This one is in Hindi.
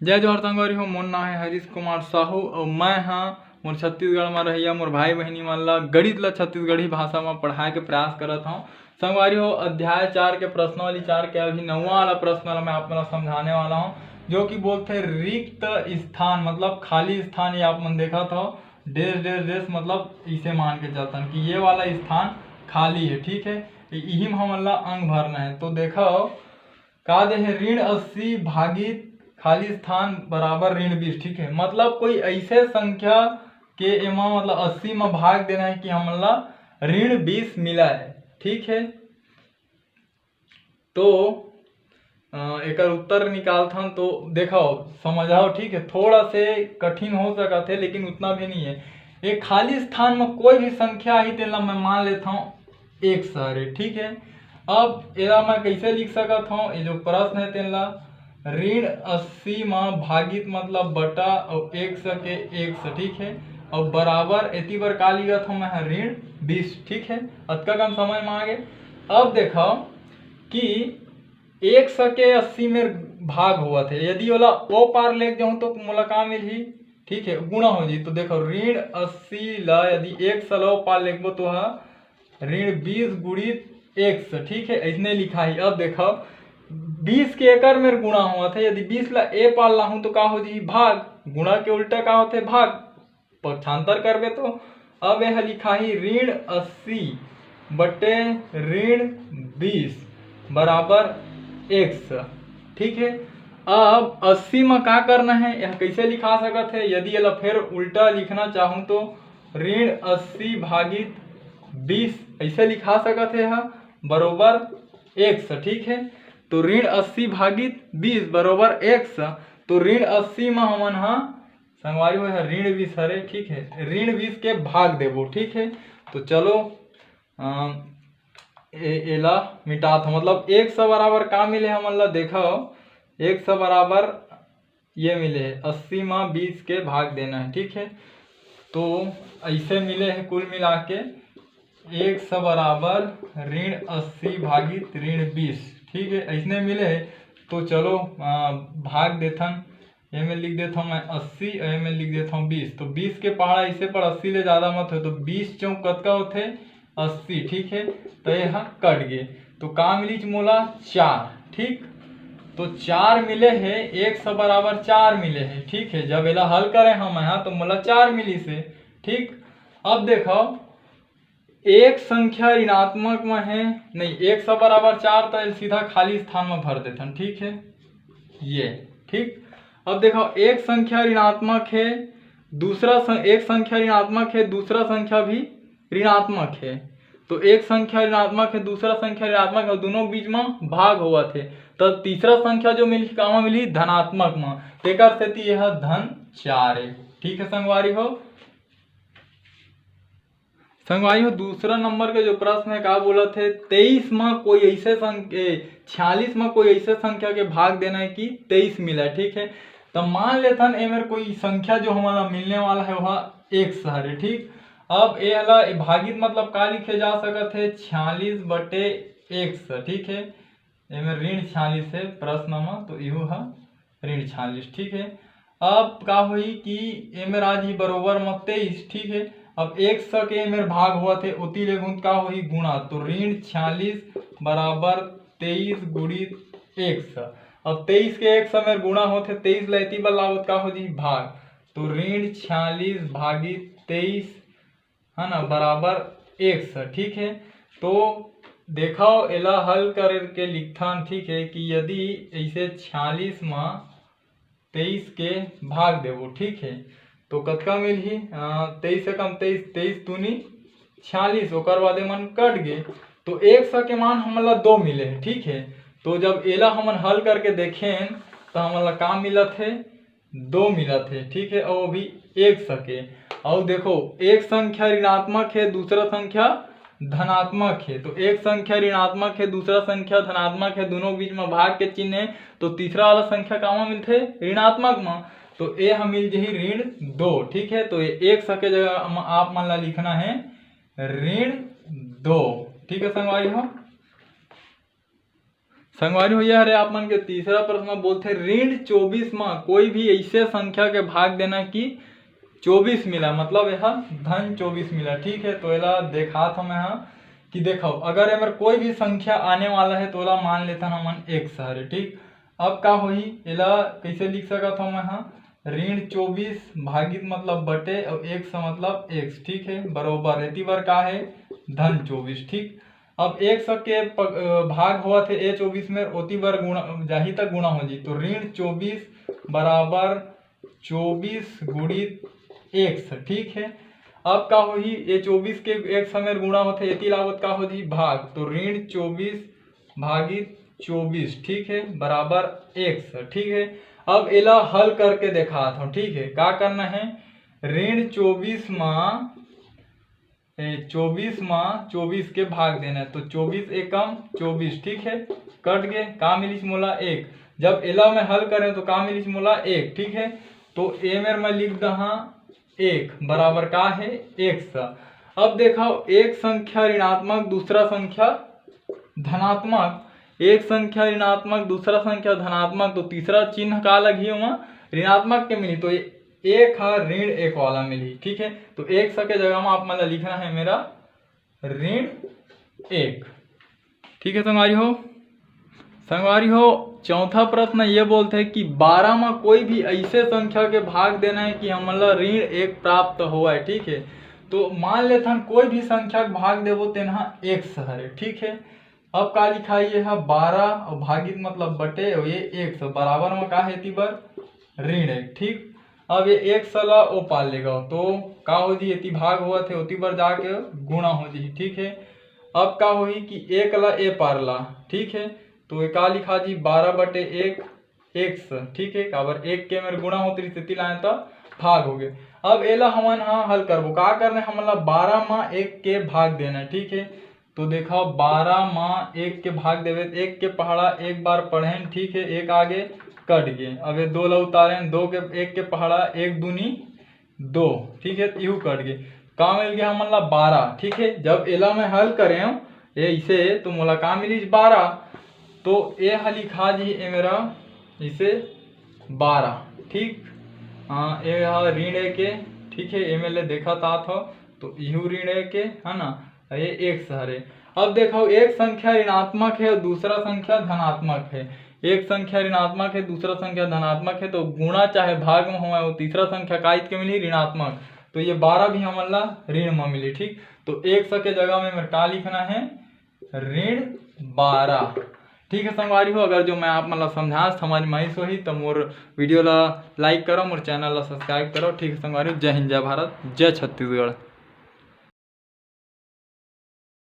जय जोहर संगवारी हो। मोर नाम है हरीश कुमार साहू और मैं हाँ मोर छत्तीसगढ़ में रहिया मोर भाई बहनी मन ला गणित ला छत्तीसगढ़ी भाषा में पढ़ाए के प्रयास करत हूँ। संगवारी हो अध्याय 4 के प्रश्नावली 4 के अभी 9वां वाला प्रश्न मैं आप मन समझाने वाला हूँ, जो कि बोलते हैं रिक्त स्थान मतलब खाली स्थान। ये आप मन देखा था डेस डेस डेस मतलब इसे मान के चलता कि ये वाला स्थान खाली है। ठीक है, यही में हमन ला अंक भरना है। तो देखो का दे है ऋण 80 भागित खाली स्थान बराबर ऋण 20। ठीक है, मतलब कोई ऐसे संख्या के एमा मतलब 80 में भाग देना है कि हमन ला ऋण 20 मिला है। ठीक है, तो एक उत्तर निकालथन तो देखो समझाओ। ठीक है, थोड़ा से कठिन हो सकता है लेकिन उतना भी नहीं है। एक खाली स्थान में कोई भी संख्या आई तेला मैं मान लेता हूँ 100 है। ठीक है, अब एला मैं कैसे लिख सकता हूँ, ये जो प्रश्न है तेला ऋण 80 में भागित मतलब बटा और 100 के 100। ठीक है, और बराबर एती बार का लिखत हूँ मैं ऋण 20। ठीक है, अतका कम समझ में आ गए। अब देखो कि 100 के 80 में भाग हुआ थे, यदि ओला ओ पार ले जाऊं तो मोला का मिलही। ठीक है, गुणा हो जी। तो देखो ऋण 80 ला यदि 100 ला ओ पार लेबो तो ऋण 20 गुणित 100। ठीक है, ऐसने लिखा है। अब देखो 20 के एकर में गुणा हुआ था, यदि 20 ला ए पार लाहूं तो का हो जी भाग। गुणा के उल्टा का होते भाग, पक्षांतर करबे तो अब यह लिखा ही ऋण 80 बटे ऋण 20 बराबर 100। ठीक है, अब 80 में का करना है, यह कैसे लिखा सकते है, यदि यह फिर उल्टा लिखना चाहूँ तो ऋण 80 भागित 20 ऐसे लिखा सकते है यह बरोबर 100। ठीक है, तो ऋण 80 भागित 20 बरोबर 100। तो ऋण 80 में हमन संगवारी हो ऋण 20 हरे। ठीक है, ऋण 20 के भाग देवो। ठीक है, तो चलो एला मिटा था मतलब 100 बराबर का मिले हमन ला देखो 100 बराबर ये मिले है 80 में 20 के भाग देना है। ठीक है, तो ऐसे मिले है कुल मिला के 100 बराबर ऋण 80 भागित ऋण 20। ठीक है, ऐसने मिले है। तो चलो भाग देथन, ये में लिख देता हूँ मैं 80 और में लिख देता हूँ 20। तो 20 के पहाड़ा ऐसे पर 80 ले ज्यादा मत हो तो 20 चौक कतका होते 80। ठीक है, तो यह कट गए तो का मिली मोला 4। ठीक, तो 4 मिले है 100 बराबर 4 मिले है। ठीक है, जब एला हल करें हम यहाँ तो मोला 4 मिली से। ठीक, अब देखो एक संख्या ऋणात्मक में है नहीं 100 बराबर 4 तो सीधा खाली स्थान में भर देते। ठीक है, ये ठीक। अब देखो एक संख्या ऋणात्मक है दूसरा एक संख्या ऋणात्मक है दूसरा संख्या भी ऋणात्मक है। तो एक संख्या ऋणात्मक है दूसरा संख्या ऋणात्मक है, दोनों बीच में भाग हुआ थे। तब तीसरा संख्या जो मिली कहाँ मिली धनात्मक में, तेकर सेती यह धन 4 है। ठीक है संगवारी हो। संगवारी हो दूसरा नंबर के जो प्रश्न है का बोला थे 23 में कोई ऐसे संख्या 46 में कोई ऐसे संख्या के भाग देना है कि 23 मिला। ठीक है, तो मान लेता है कोई संख्या जो हमारा मिलने वाला है वह 100 है। ठीक, अब ये भागित मतलब का लिखे जा सकते है 46 बटे 100। ठीक है, एमें ऋण 46 है प्रश्न में तो इहो है ऋण 46। ठीक है, अब का हुई कि एमें राज ही बरोबर में 23। ठीक है, अब 100 के मेरे भाग हुआ थे उती ले गुण का हुई गुणा, तो ऋण 46 बराबर 23 गुणित 100। अब 23 के 100 में गुणा होते 23 लेती बलावत का हो जी भाग, तो ऋण 46 भागित 23 है ना बराबर 100। ठीक है, तो देखो एला हल करके लिखथन। ठीक है, कि यदि ऐसे 46 में 23 के भाग देवो। ठीक है, तो कतका मिलही 23 से कम 23 23 दूनी 46 ओकर बाद मन कट गए तो 100 के मान हमला 2 मिले हैं। ठीक है, तो जब एला हमन हल करके देखें तो हमला का मिलत है 2 मिलत है। ठीक है, और भी 100 के और देखो एक संख्या ऋणात्मक है दूसरा संख्या धनात्मक है, तो एक संख्या ऋणात्मक है दूसरा संख्या धनात्मक है, दोनों बीच में भाग के चिन्ह है तो तीसरा वाला संख्या कहाँ मिलते ऋणात्मक में, तो ये हम मिल जाही ऋण 2। ठीक है, तो 100 के जगह आप मन ला लिखना है ऋण 2। ठीक है संगवारी हो। संगवारी हो हरे आप मन के तीसरा प्रश्न बोलते ऋण 24 में कोई भी ऐसे संख्या के भाग देना कि 24 मिला, मतलब यह धन 24 मिला। ठीक है, तो एला देखा था मैं कि देखो अगर एमर कोई भी संख्या आने वाला है तो एला मान लेता हमन x हरे। ठीक, अब का होही एला कैसे लिख सकत हूँ मैं ऋण 24 भागित मतलब बटे और x मतलब x। ठीक है, बरोबर एती बार का है धन 24। ठीक, अब एक के भाग हुआ थे ए 24 में ओती बार गुणा जाही तक गुणा हो जी, तो ऋण 24 बराबर 24 गुणित x। ठीक है, अब का हो ही ये 24 के एक समय गुणा होते एती लावत का हो जी भाग, तो ऋण 24 भागित 24। ठीक है, बराबर x। ठीक है, अब एला हल करके देखा था। ठीक है, क्या करना है ऋण 24 में 24 के भाग देना है, तो 24 एकम 24। ठीक है, कट गए का मिलिस मोला 1। जब एला में हल करें तो का मिलिस मोला 1। ठीक है, तो ए मेर मैं लिख दहा 1 बराबर का है x। अब देखो एक संख्या ऋणात्मक दूसरा संख्या धनात्मक, एक संख्या ऋणात्मक दूसरा संख्या धनात्मक, तो तीसरा चिन्ह का लगी वहाँ ऋणात्मक के मिली, तो एक है ऋण 1 वाला मिली। ठीक है, तो 1 के जगह में आप मतलब लिखना है मेरा ऋण 1। ठीक है संगवारी हो चौथा प्रश्न ये बोलते हैं कि 12 में कोई भी ऐसे संख्या के भाग देना है कि हमारा ऋण 1 प्राप्त हुआ है। ठीक है, तो मान लेते कोई भी संख्या के भाग देवो तेना x हरे। ठीक है, अब का लिखाई है 12 और भागित मतलब बटे और ये x बराबर में का है बर ऋण 1। ठीक, अब ये x ला ओ पाल लेगा तो का हो जी एती भाग हुआ थे उती बार जाके गुणा हो जी। ठीक है, अब का हो कि 1 ला ए पार ला। ठीक है, तो का लिखा जी 12 बटे 1 x। ठीक है, काबर 1 के मेरे गुणा होती स्थिति लाए तो भाग हो गए। अब एला हमन हल करबो का करना हमला 12 में 1 के भाग देना है। ठीक है, तो देखो 12 में 1 के भाग देवे 1 के पहाड़ा एक बार पढ़े। ठीक है, 1 आगे कट गए, अब ये 2 ला उतारे 2 के 1 के पहाड़ा 1 दूनी 2। ठीक है, यू कट गए का मिल गया हमला 12। ठीक है, जब एला में हल करें ऐसे तो मोला का मिली 12, तो ये हली खा जी ए मेरा इसे 12। ठीक, हाँ ये ऋण 1 के। ठीक है, एमएलए देखा था तो यू ऋण 1 के है ना, ये x हरे। अब देखो एक संख्या ऋणात्मक है और दूसरा संख्या धनात्मक है। एक संख्या ऋणात्मक है दूसरा संख्या धनात्मक है, तो गुणा चाहे भाग में हो वो तीसरा संख्या काइत के मिली ऋणात्मक, तो ये 12 भी हमला ऋण में मिली। ठीक, तो 1 के जगह में मेरे का लिखना है ऋण 12। ठीक है संगवारी हो, अगर जो मैं आप मतलब समझा समझ में आई सोही तो मोर वीडियो ला लाइक करो, मोर चैनल ला सब्सक्राइब करो। ठीक है संगवारी, जय हिंद जय भारत जय छत्तीसगढ़।